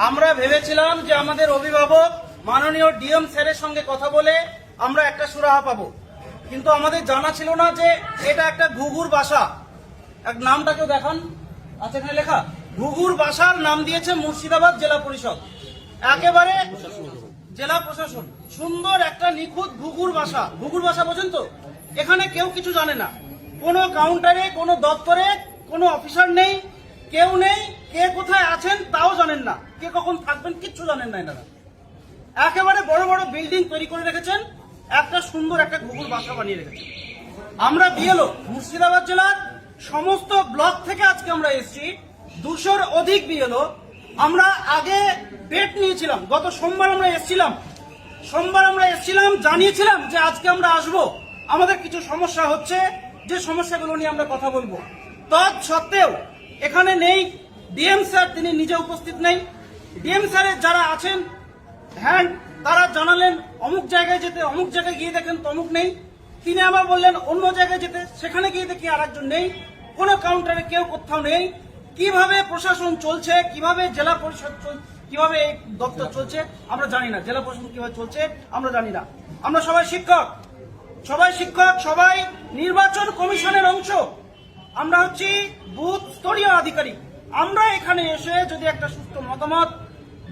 আমরা ভেবেছিলাম যে আমাদের অভিভাবক মাননীয় ডিএম স্যারের সঙ্গে কথা বলে আমরা একটা সুরাহা পাবো, কিন্তু আমাদের জানা ছিল না যে এটা একটা ঘুঘুর বাসা। এক নামটাকেও দেখান, আচ্ছা এখানে লেখা ঘুঘুর বাসার নাম দিয়েছে মুর্শিদাবাদ জেলা পরিষদ, একেবারে জেলা প্রশাসন। সুন্দর একটা নিখুঁত ঘুঘুর বাসা। ঘুঘুর বাসা বোঝেন তো? এখানে কেউ কিছু জানে না, কোনো কাউন্টারে কোনো দপ্তরে কোনো অফিসার নেই, কেউ নেই, কে কোথায় আছেন তাও জানেন না, কে কখন থাকবেন কিচ্ছু জানেন না। এনারা একেবারে বড় বড় বিল্ডিং তৈরি করে রেখেছেন, একটা সুন্দর একটা ঘুঘুর বাসা বানিয়ে রেখেছেন। আমরা বিএলও মুর্শিদাবাদ জেলার সমস্ত ব্লক থেকে আজকে আমরা এসেছি, 200-র অধিক বিএলও। আমরা আগে ডেট নিয়েছিলাম, গত সোমবার আমরা এসেছিলাম, জানিয়েছিলাম যে আজকে আমরা আসব, আমাদের কিছু সমস্যা হচ্ছে, যে সমস্যাগুলো নিয়ে আমরা কথা বলবো। তৎসত্ত্বেও এখানে নেই ডিএম স্যার, তিনি নিজে উপস্থিত নেই। ডিএম স্যারের যারা আছেন হ্যান্ড, তারা জানালেন অমুক জায়গায় যেতে, অমুক জায়গায় গিয়ে দেখেন তমুক নেই। তিনি আবার বললেন অন্য জায়গায় যেতে, সেখানে গিয়ে দেখি আরেকজন নেই। কোনো কাউন্টারে কেউ কোথাও নেই। কিভাবে প্রশাসন চলছে, কিভাবে জেলা পরিষদ কিভাবে এই দপ্তর চলছে আমরা জানি না, জেলা পরিষদ কিভাবে চলছে আমরা জানি না। আমরা সবাই শিক্ষক, সবাই নির্বাচন কমিশনের অংশ, আমরা হচ্ছি বুথ স্তরীয় আধিকারিক। আমরা এখানে এসে যদি একটা সুস্থ মতামত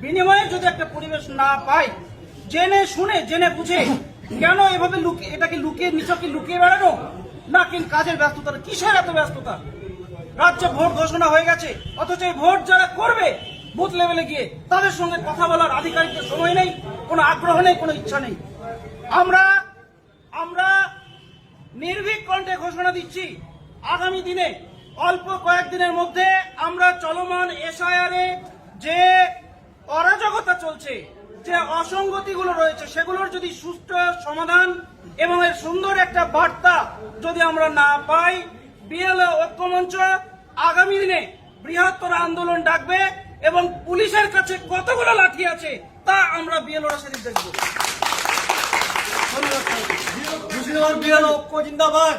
বিনিময়ে যদি একটা পরিবেশ না পাই, জেনে শুনে জেনে বুঝে, কেন এভাবে এটাকে লুকিয়ে নিচকে লুকিয়ে বেড়ানো, না কি কাজের ব্যস্ততা, কিসের এত ব্যস্ততা? রাজ্যে ভোট ঘোষণা হয়ে গেছে, অথচ এই ভোট যারা করবে বুথ লেভেলে গিয়ে, তাদের সঙ্গে কথা বলার আধিকারিকদের সময় নেই, কোনো আগ্রহ নেই, কোনো ইচ্ছা নেই। আমরা নির্ভীক কণ্ঠে ঘোষণা দিচ্ছি, আগামী দিনে অল্প কয়েকদিনের মধ্যে আমরা চলমান এসআইআরে যে অরাজকতা চলছে, যে অসঙ্গতিগুলো রয়েছে, সেগুলোর যদি সুষ্ঠু সমাধান এবং এর সুন্দর একটা বার্তা যদি আমরা না পাই, বিএলও ঐক্যমঞ্চ আগামী দিনে বৃহত্তর আন্দোলন ডাকবে এবং পুলিশের কাছে কতগুলো লাঠি আছে তা আমরা বিএলওরা সেদিন দেখব। ধন্যবাদ। মুর্শিদাবাদ বিএলও ঐক্য জিন্দাবাদ।